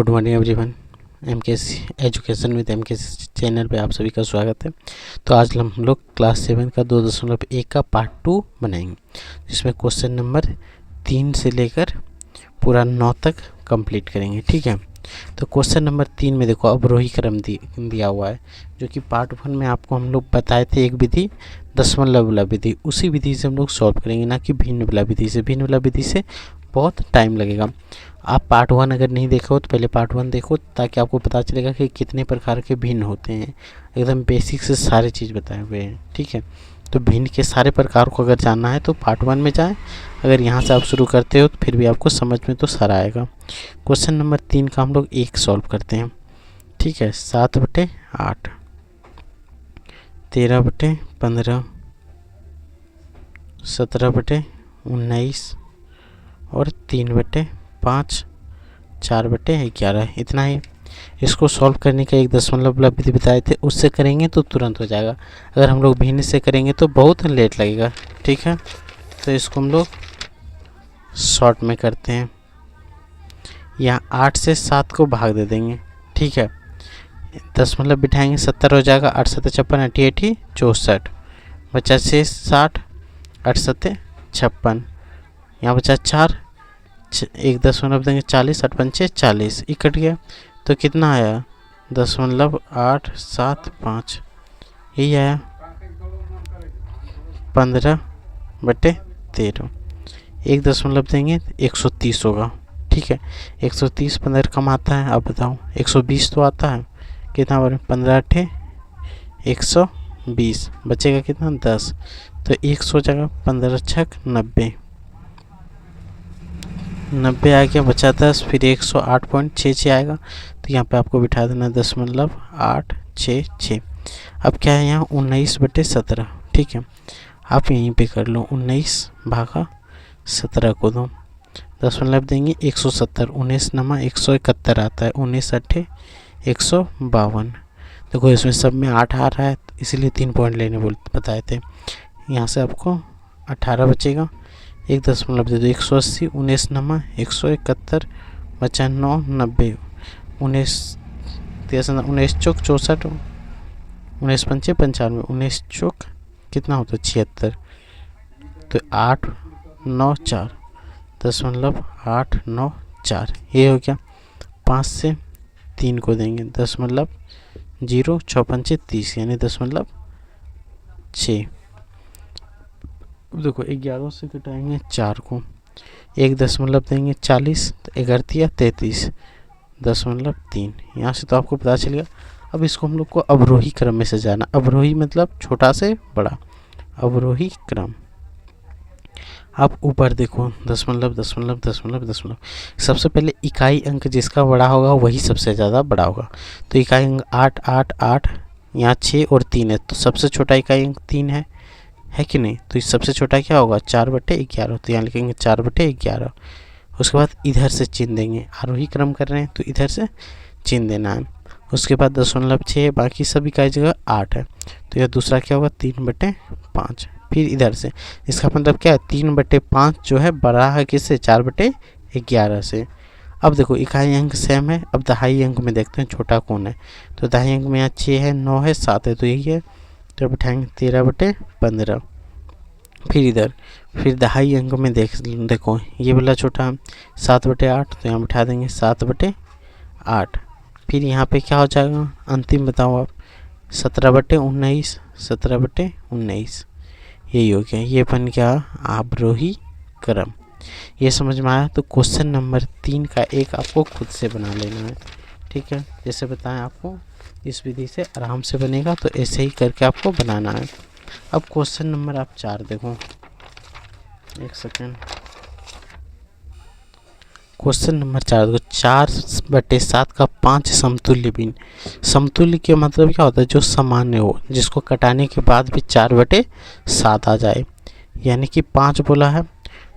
Good morning everyone. MKC education with MKC channel पे आप सभी का स्वागत है। तो आज हम लोग क्लास 7 का 2.1 का पार्ट 2 बनाएंगे, जिसमें क्वेश्चन नंबर 3 से लेकर पूरा 9 तक कंप्लीट करेंगे। ठीक है, तो क्वेश्चन नंबर 3 में देखो अवरोही क्रम दिया हुआ है, जो कि पार्ट 1 में आपको हम लोग बताए थे एक विधि दशमलव वाला विधि। उसी विधि से हम लोग सॉल्व करेंगे, ना कि भिन्न वाला विधि से। भिन्न वाला विधि से बहुत टाइम लगेगा। आप पार्ट 1 अगर नहीं देखो तो पहले पार्ट 1 देखो, ताकि आपको पता चलेगा कि कितने प्रकार के भिन्न होते हैं। एकदम बेसिक से सारे चीज़ बताए हुए हैं। ठीक है, तो भिन्न के सारे प्रकार को अगर जानना है तो पार्ट 1 में जाएं। अगर यहाँ से आप शुरू करते हो तो फिर भी आपको समझ में तो सारा आएगा। क्वेश्चन नंबर 3 का हम लोग एक सॉल्व करते हैं। ठीक है, 7/8, 13/15, 17/19 और 3/5, 4/11 इतना ही। इसको सॉल्व करने का एक दशमलव वाला विधि बताए थे, उससे करेंगे तो तुरंत हो जाएगा। अगर हम लोग भिन्न से करेंगे तो बहुत लेट लगेगा। ठीक है, तो इसको हम लोग शॉर्ट में करते हैं। यहाँ 8 से 7 को भाग दे देंगे। ठीक है, दशमलव बिठाएंगे, 70 हो जाएगा। 8 7 56, 88 64, बचा 6 60, 8 7 56, यहाँ बचा 4, एक दशमलव देंगे 40, 8 पंचे 40, इकट गया। तो कितना आया 0.875, यही आया 15/13। एक दशमलव देंगे 130 होगा। ठीक है, 130 15 कम आता है। अब बताओ 120 तो आता है। कितना बने 15/8 120, बचेगा कितना 10। तो 100 जगह 15×6 90 आ गया, बचा 10। फिर 108.66 आएगा, तो यहाँ पे आपको बिठा देना 0.866। अब क्या है यहाँ 19/17। ठीक है, आप यहीं पे कर लो, 19/17 को दो, दशमलव देंगे 170, 19 नमा 171 आता है, 19×8 152। देखो इसमें सब में 8 आ रहा है, इसीलिए 3 पॉइंट लेने बताए थे। यहाँ से आपको 18 बचेगा, एक दशमलव दे दो 180, 19 नमा 171, बचा 9 90, 19 19 चौक 64, 19 पंचे 95, 19 चौक कितना होता है 76। तो 894, दशमलव 894 ये हो गया। 5 से 3 को देंगे, दशमलव 0 6 पंचे 30, यानी 0.6। देखो 11 से घटाएंगे 4 को, एक दशमलव देंगे 40, 11 33, 0.3। यहाँ से तो आपको पता चलेगा। अब इसको हम लोग को अवरोही क्रम में से जाना। अवरोही मतलब छोटा से बड़ा, अवरोही क्रम। आप ऊपर देखो दशमलव दशमलव दशमलव दशमलव, सबसे पहले इकाई अंक जिसका बड़ा होगा वही सबसे ज़्यादा बड़ा होगा। तो इकाई अंक 8 8 8, यहाँ 6 और 3 है, तो सबसे छोटा इकाई अंक 3 है कि नहीं। तो इस सबसे छोटा क्या होगा 4/11, तो यहाँ लिखेंगे 4/11। उसके बाद इधर से चिन्ह देंगे, आरोही क्रम कर रहे हैं तो इधर से चिन्ह देना है। उसके बाद 0.6, बाकी सब इकाई जगह 8 है, तो यह दूसरा क्या होगा 3/5। फिर इधर से, इसका मतलब क्या है 3/5 जो है बड़ा है किससे 4/11 से। अब देखो इकाई अंक सेम है। अब दहाई अंक में देखते हैं छोटा कौन है। तो दहाई अंक में यहाँ 6 है, 9 है, 7 है, तो यही है। तो बिठाएंगे 13/15। फिर इधर, फिर दहाई अंक में देखो ये वाला छोटा 7/8, तो यहाँ बिठा देंगे 7/8। फिर यहाँ पे क्या हो जाएगा अंतिम बताओ आप 17/19, 17/19 यही हो गया। ये बन गया अवरोही क्रम। ये समझ में आया। तो क्वेश्चन नंबर 3 का एक आपको खुद से बना लेना है। ठीक है, जैसे बताएं आपको इस विधि से आराम से बनेगा, तो ऐसे ही करके आपको बनाना है। अब क्वेश्चन नंबर आप 4 देखो, एक सेकेंड। क्वेश्चन नंबर 4 देखो, 4/7 का 5 समतुल्य भिन्न। समतुल्य के मतलब क्या होता है जो सामान्य हो, जिसको कटाने के बाद भी 4/7 आ जाए। यानी कि 5 बोला है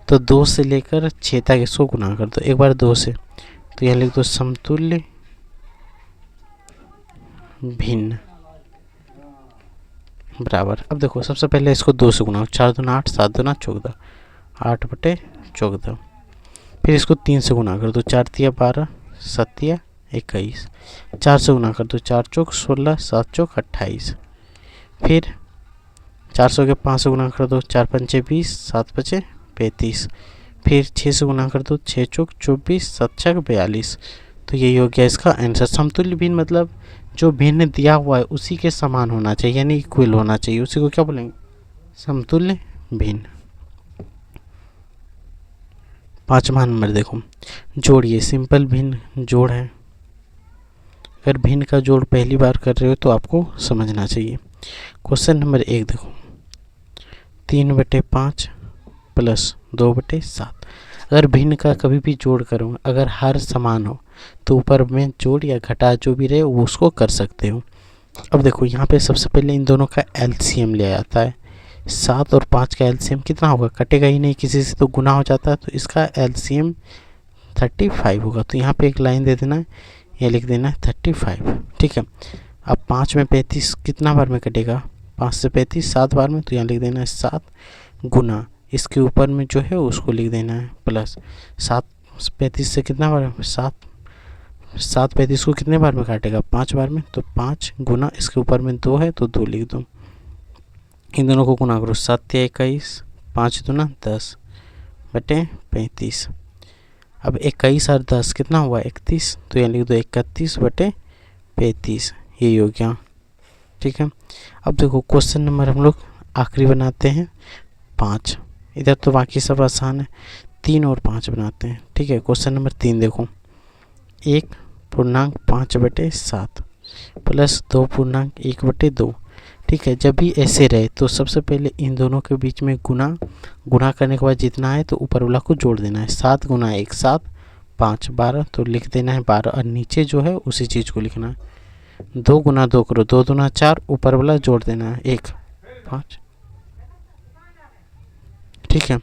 तो 2 से लेकर 6 तक इसको गुना कर दो। एक बार 2 से, तो यह लिख दो समतुल्य भिन्न बराबर। अब देखो सबसे पहले इसको 2 से गुना, 4 दूना 8, 7 दूना 14, 8/14। फिर इसको 3 से गुना कर दो, 4 तिया 12, 7 तिया 21, 4 से गुना कर दो, 4 चौक 16, 7 चौक 28, फिर 400 के 5 से गुना कर दो, 4 पंचे 20, 7 पचे 35, फिर 6 से गुना कर दो, 6 चौक 24, 7 छक 42। तो ये हो गया इसका आंसर। समतुल्य भिन्न मतलब जो भिन्न दिया हुआ है उसी के समान होना चाहिए, यानी इक्वल होना चाहिए, उसी को क्या बोलेंगे? समतुल्य भिन्न। 5वां नंबर देखो, जोड़िए। सिंपल भिन्न जोड़ है। अगर भिन्न का जोड़ पहली बार कर रहे हो तो आपको समझना चाहिए। क्वेश्चन नंबर 1 देखो, 3/5 प्लस 2/7। अगर भिन्न का कभी भी जोड़ करो, अगर हर समान हो तो ऊपर में जोड़ या घटा जो भी रहे वो उसको कर सकते हो। अब देखो यहाँ पे सबसे पहले इन दोनों का एलसीएम लिया जाता है। 7 और 5 का एलसीएम कितना होगा? कटेगा ही नहीं, किसी से तो गुना हो जाता है, तो इसका एलसीएम 35 होगा। तो यहाँ पे एक लाइन दे देना है, ये लिख देना है 35, ठीक है। अब 5 में 35 कितना बार में कटेगा? 5 से 35 7 बार में, तो यहाँ लिख देना है 7 गुना, इसके ऊपर में जो है उसको लिख देना है प्लस 7। 35 से कितना बार? 7 35 को कितने बार में काटेगा? 5 बार में, तो 5 गुना, इसके ऊपर में 2 है तो 2 लिख दो। इन दोनों को गुना करो, 7 या 21, 5 दूना 10 बटे 35। अब 21 और 10 कितना हुआ? 31, तो यहाँ लिख दो 31 बटे 35, यही हो गया, ठीक है। अब देखो क्वेश्चन नंबर हम लोग आखिरी बनाते हैं 5। इधर तो बाकी सब आसान है, 3 और 5 बनाते हैं, ठीक है। क्वेश्चन नंबर 3 देखो, 1.5/7 प्लस 2.1/2, ठीक है। जब भी ऐसे रहे तो सबसे पहले इन दोनों के बीच में गुना करने के बाद जितना है तो ऊपर वाला को जोड़ देना है। 7 गुना 1 7, 5 12, तो लिख देना है 12, और नीचे जो है उसी चीज़ को लिखना है। 2 गुना 2 करो, 2 दूना 4, ऊपर वाला जोड़ देना है 1 5, ठीक है।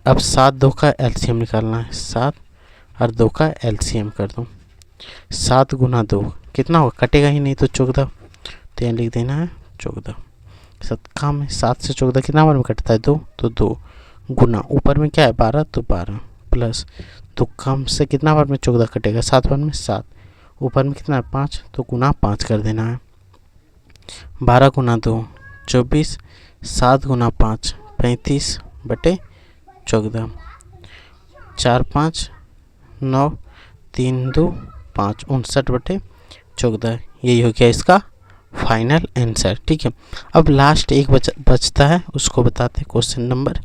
अब 7 2 का एलसीएम निकालना है, 7 और 2 का एलसीएम कर दो। 7 गुना 2 कितना होगा? कटेगा ही नहीं, तो 14, तो यहाँ लिख देना है 14। 7 काम है, 7 से 14 कितना बार में कटता है? 2, तो 2 गुना, ऊपर में क्या है 12, तो 12 प्लस 2 काम से कितना बार में 14 कटेगा? 7 बार में 7, ऊपर में कितना है 5, तो गुना 5 कर देना है। 12 गुना 2 24, 7 गुना 5 35 बटे 14, 4 5 9, 3 2 5 59 बटे 14, यही हो गया इसका फाइनल आंसर, ठीक है। अब लास्ट एक बचता है, उसको बताते हैं क्वेश्चन नंबर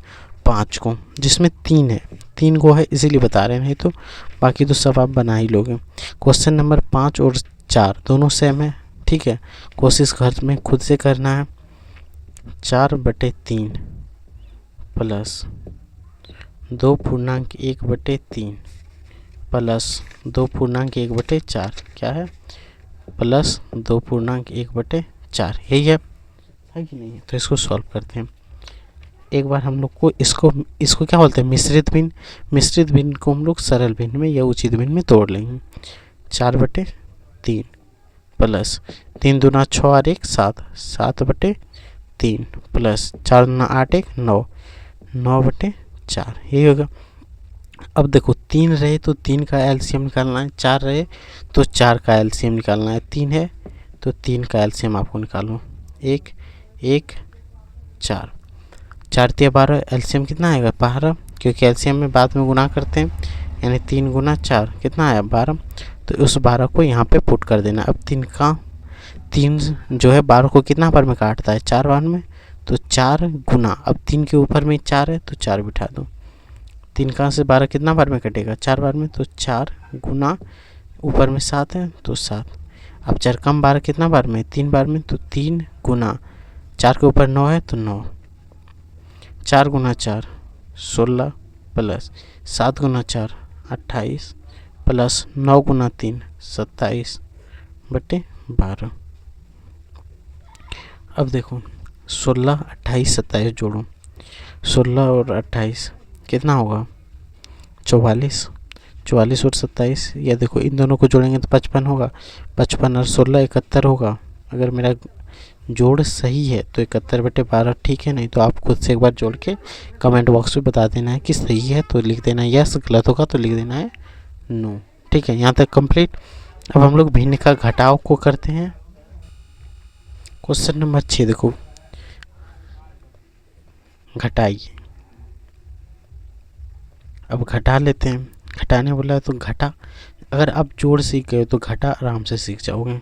5 को, जिसमें 3 है। 3 को है इसीलिए बता रहे हैं, नहीं तो बाकी तो सब आप बना ही लोगे। क्वेश्चन नंबर 5 और 4 दोनों सेम है, ठीक है। कोशिश घर में खुद से करना है। 4/3 प्लस 2.1/3 प्लस 2.1/4 क्या है? प्लस 2.1/4, यही है कि नहीं? तो इसको सॉल्व करते हैं। एक बार हम लोग को इसको क्या बोलते हैं? मिश्रित भिन्न। मिश्रित भिन्न को हम लोग सरल भिन्न में या उचित भिन्न में तोड़ लेंगे। 4/3 प्लस 3 दूना 6 और 1 7, 7/3 प्लस 4 दूना 8 1 9, 9/4, यही होगा। अब देखो 3 रहे तो 3 का एलसीएम निकालना है, 4 रहे तो 4 का एलसीएम निकालना है, 3 है तो 3 का एलसीएम आपको निकालो। 1 1 4, 4 3 12, एलसीएम कितना आएगा? 12, क्योंकि एलसीएम में बाद में गुना करते हैं, यानी 3 गुना 4 कितना आया? 12, तो उस 12 को यहाँ पे पुट कर देना। अब 3 जो है 12 को कितना बार में काटता है? 4 बार में, तो 4 गुना, अब 3 के ऊपर में 4 है तो 4 बिठा दो। 3 कहाँ से 12 कितना बार में कटेगा? 4 बार में, तो 4 गुना, ऊपर में 7 है तो 7। अब 4 कम 12 कितना बार में? 3 बार में, तो 3 गुना, 4 के ऊपर 9 है तो 9, 4 गुना 4 16 प्लस 7 गुना 4 28 प्लस 9 गुना 3 27 बटे 12। अब देखो 16 28 27 जोड़ो, 16 और 28 कितना होगा? 44, 44 और 27, या देखो इन दोनों को जोड़ेंगे तो 55 होगा, 55 और 16 71 होगा। अगर मेरा जोड़ सही है तो 71/12 ठीक है, नहीं तो आप खुद से एक बार जोड़ के कमेंट बॉक्स में बता देना है कि सही है तो लिख देना है यस, गलत होगा तो लिख देना है नो, ठीक है। यहाँ तक कंप्लीट। अब हम लोग भिन्न का घटाव को करते हैं। क्वेश्चन नंबर 6 देखो, घटाइए। अब घटा लेते हैं। घटाने बोला है तो घटा, अगर आप जोड़ सीख गए तो घटा आराम से सीख जाओगे।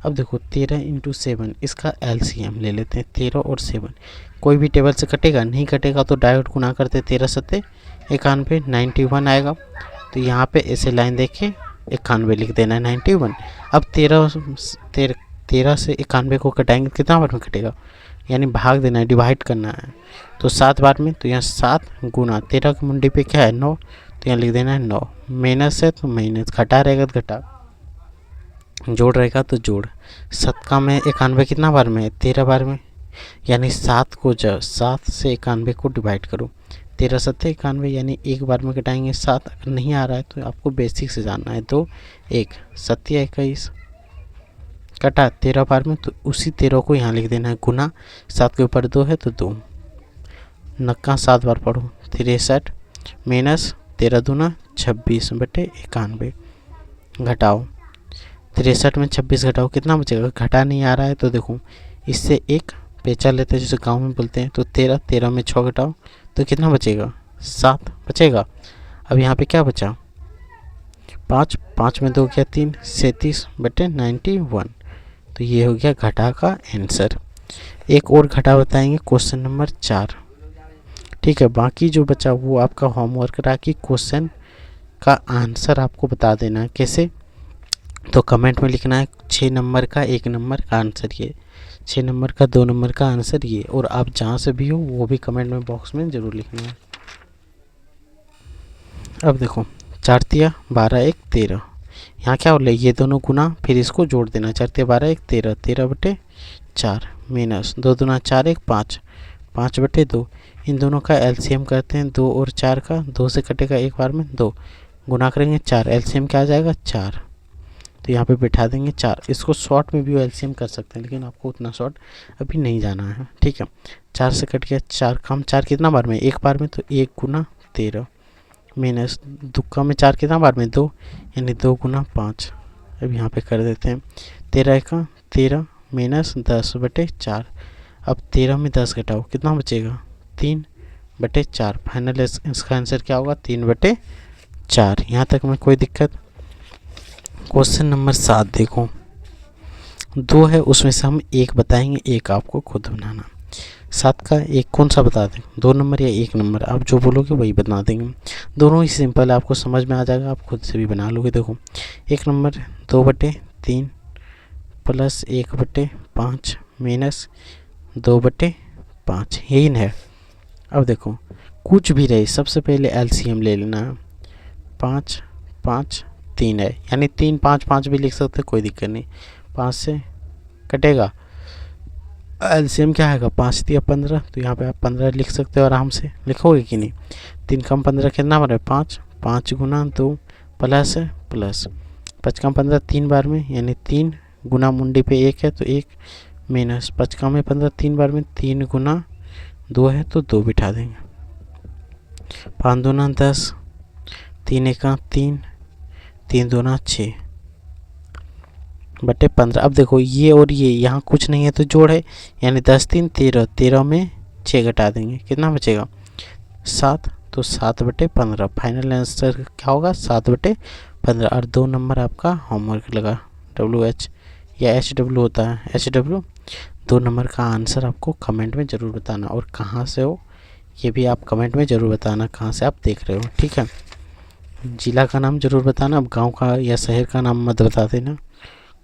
अब देखो 13 इंटू 7, इसका एलसीएम ले लेते हैं। 13 और 7 कोई भी टेबल से कटेगा, नहीं कटेगा तो डायरेक्ट गुना करते। 13 सत्ते 91, 91 आएगा। तो यहाँ पे ऐसे लाइन देके 91 लिख देना है, 91। अब 13 से 91 को कटाएंगे, कितना बार में कटेगा, यानी भाग देना है, डिवाइड करना है। तो 7 बार में, तो यहाँ 7 गुना 13 की मुंडी पे क्या है 9, तो यहाँ लिख देना है 9। माइनस है तो माइनस, घटा रहेगा तो घटा, जोड़ रहेगा तो जोड़। 7 में 91 कितना बार में है, 13 बार में, यानी 7 को जब 7 से 91 को डिवाइड करो। 13 सत्ते 91, यानी एक बार में कटाएंगे 7। अगर नहीं आ रहा है तो आपको बेसिक से जानना है। 2 1 सत्या 21 कटा 13 बार में, तो उसी 13 को यहाँ लिख देना है गुना। 7 के ऊपर 2 है तो 2, नक्का 7 बार पढ़ो। 63 माइनस 13 दूना 26 बटे 91, घटाओ। 63 में 26 घटाओ, कितना बचेगा, घटा नहीं आ रहा है तो देखो इससे एक पेचा लेते हैं, जैसे गांव में बोलते हैं। तो 13 में 6 घटाओ तो कितना बचेगा, 7 बचेगा। अब यहाँ पे क्या बचा, 5 में 2 क्या 3, 37 बटे 91। तो ये हो गया घटा का आंसर। एक और घटा बताएंगे, क्वेश्चन नंबर 4। ठीक है, बाकी जो बचा वो आपका होमवर्क रहा कि क्वेश्चन का आंसर आपको बता देना है। कैसे, तो कमेंट में लिखना है 6 नंबर का 1 नंबर का आंसर ये, 6 नंबर का 2 नंबर का आंसर ये, और आप जहाँ से भी हो वो भी कमेंट में बॉक्स में ज़रूर लिखना है। अब देखो 4 तिया 12 1 13, यहाँ क्या हो रहा है, ये दोनों गुना फिर इसको जोड़ देना। 4 तिया 12 1 13, 13 बटे 4 माइनस 2 दूना 4 1 5, 5 बटे 2। इन दोनों का एलसीएम करते हैं, 2 और 4 का, 2 से कटेगा एक बार में 2, गुना करेंगे 4, एलसीएम क्या आ जाएगा 4। तो यहाँ पे बिठा देंगे 4। इसको शॉर्ट में भी एलसीएम कर सकते हैं, लेकिन आपको उतना शॉर्ट अभी नहीं जाना है। ठीक है, 4 से कट गया 4 कम, 4 कितना बार में, एक बार में, तो 1 गुना 13 माइनस दुक्का में 4 कितना बार में 2, यानी 2 गुना 5। अब यहाँ पे कर देते हैं 13 का 13 माइनस 10 बटे 4। अब 13 में 10 घटाओ, कितना बचेगा 3 बटे 4। फाइनल इसका आंसर क्या होगा, 3 बटे 4। यहाँ तक में कोई दिक्कत। क्वेश्चन नंबर 7 देखो, 2 है उसमें से हम एक बताएंगे, एक आपको खुद बनाना। 7 का एक कौन सा बता दें, 2 नंबर या 1 नंबर, आप जो बोलोगे वही बता देंगे। दोनों ही सिंपल है, आपको समझ में आ जाएगा, आप खुद से भी बना लोगे। देखो 1 नंबर 2 बटे 3 प्लस 1 बटे 5 माइनस 2 बटे 5, यही है। अब देखो कुछ भी रहे, सबसे पहले एलसीएम ले लेना है। 5 5 3 है, यानी 3 5 5 भी लिख सकते, कोई दिक्कत नहीं। 5 से कटेगा, एलसीएम क्या आएगा, 5 तिया 15, तो यहाँ पे आप 15 लिख सकते हो आराम से, लिखोगे कि नहीं। 3 कम 15 कितना बार है 5, 5 गुना 2 प्लस है प्लस 5 कम 15 3 बार में, यानी 3 गुना मुंडी पे 1 है तो 1 माइनस 5 कम में 15 3 बार में, 3 गुना 2 है तो 2 बिठा देंगे। 5 दूना 10, 3 1 3, 3 दूना 6 बटे 15। अब देखो ये और ये यहाँ कुछ नहीं है तो जोड़ है, यानी 10 3 13, 13 में 6 घटा देंगे, कितना बचेगा 7, तो 7 बटे 15। फाइनल आंसर क्या होगा 7 बटे 15। और 2 नंबर आपका होमवर्क लगा, WH या HW होता है, HW। 2 नंबर का आंसर आपको कमेंट में ज़रूर बताना, और कहाँ से हो ये भी आप कमेंट में ज़रूर बताना, कहाँ से आप देख रहे हो। ठीक है, जिला का नाम ज़रूर बताना, अब गांव का या शहर का नाम मत बता देना।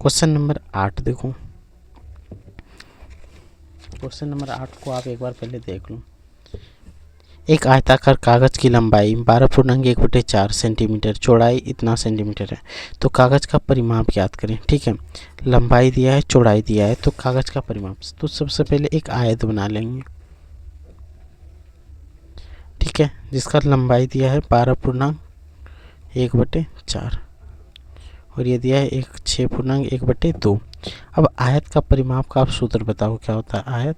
क्वेश्चन नंबर 8 देखो, क्वेश्चन नंबर 8 को आप एक बार पहले देख लो। एक आयताकार कागज की लंबाई 12.1/4 सेंटीमीटर, चौड़ाई इतना सेंटीमीटर है, तो कागज का परिमाप याद करें। ठीक है, लंबाई दिया है, चौड़ाई दिया है, तो कागज का परिमाप, तो सबसे पहले एक आयत बना लेंगे। ठीक है, जिसका लंबाई दिया है 12.1/4 और ये दिया है 6.1/2। अब आयत का परिमाप का आप सूत्र बताओ क्या होता है, आयत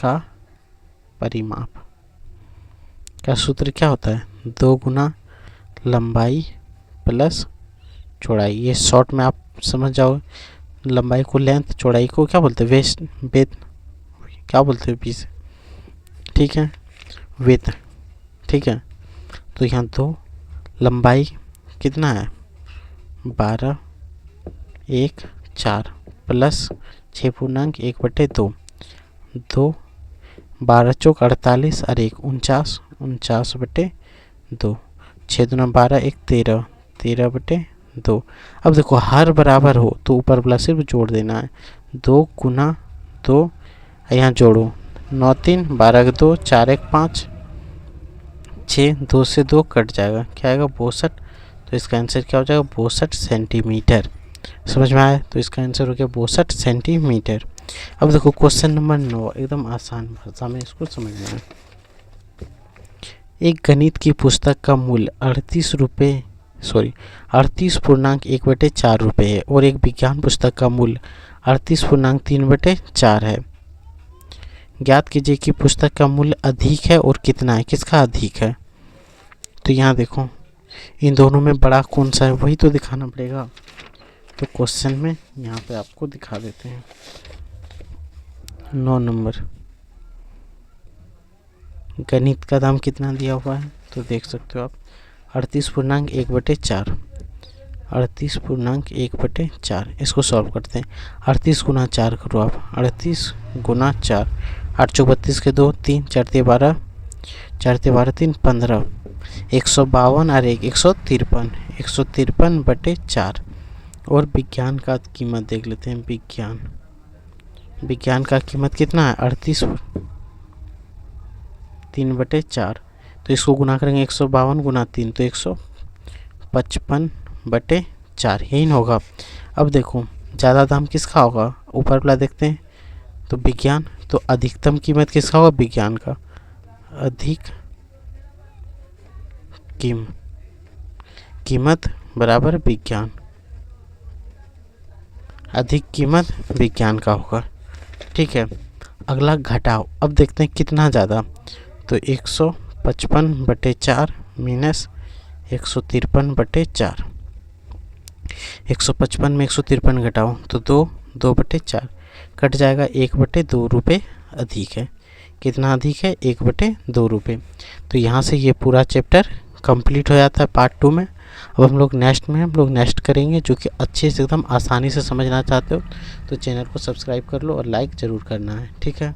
का परिमाप का सूत्र क्या होता है, 2 गुना लंबाई प्लस चौड़ाई। ये शॉर्ट में आप समझ जाओ, लंबाई को लेंथ, चौड़ाई को क्या बोलते हैं, वेस्ट बेथ, क्या बोलते हैं पीछे, ठीक है, विथ, ठीक है। तो यहाँ 2, लंबाई कितना है 12, 1, 4 प्लस 6.1/2, 2 12 चौक 48 और 1 49, 49/2, 6 दूना 12, 1 13, 13/2। अब देखो हर बराबर हो तो ऊपर वाला सिर्फ जोड़ देना है, 2 गुना 2, यहाँ जोड़ो 9 3 12 के 2, 4 1 5, 6 2 से 2 कट जाएगा, क्या आएगा 62। तो इसका आंसर क्या हो जाएगा 62 सेंटीमीटर। समझ में आया? तो इसका आंसर हो गया 62 सेंटीमीटर। अब देखो क्वेश्चन नंबर 9, एकदम आसान भाषा में इसको समझना है। एक गणित की पुस्तक का मूल्य 38.1/4 रुपये है और एक विज्ञान पुस्तक का मूल्य 38.3/4 है। ज्ञात कीजिए कि पुस्तक का मूल्य अधिक है और कितना है, किसका अधिक है। तो यहाँ देखो इन दोनों में बड़ा कौन सा है वही तो दिखाना पड़ेगा। तो क्वेश्चन में यहाँ पे आपको दिखा देते हैं। 9 नंबर, गणित का दाम कितना दिया हुआ है तो देख सकते हो आप 38.1/4, 38.1/4। इसको सॉल्व करते हैं। 38 गुना 4 करो आप, 38 गुना 4, 8 चौक 32 के 2, 3 4 3 12, 4 3 12 3 15, 152 और 1 153, 153/4। और विज्ञान का कीमत देख लेते हैं। विज्ञान का कीमत कितना है 38.3/4। तो इसको गुना करेंगे 152 गुना 3 तो 155/4, यही ना होगा। अब देखो ज़्यादा दाम किसका होगा, ऊपर वाला देखते हैं तो विज्ञान। तो अधिकतम कीमत किसका होगा, विज्ञान का। अधिक कीमत बराबर विज्ञान, अधिक कीमत विज्ञान का होगा, ठीक है। अगला घटाओ। अब देखते हैं कितना ज़्यादा, तो 155/4 माइनस 153/4। 155 में 153 घटाओ तो 2/4 कट जाएगा, 1/2 रुपये अधिक है। कितना अधिक है 1/2 रुपये। तो यहाँ से ये पूरा चैप्टर कंप्लीट हो जाता है पार्ट 2 में। अब हम लोग नेक्स्ट करेंगे, जो कि अच्छे से एकदम आसानी से समझना चाहते हो तो चैनल को सब्सक्राइब कर लो और लाइक ज़रूर करना है, ठीक है।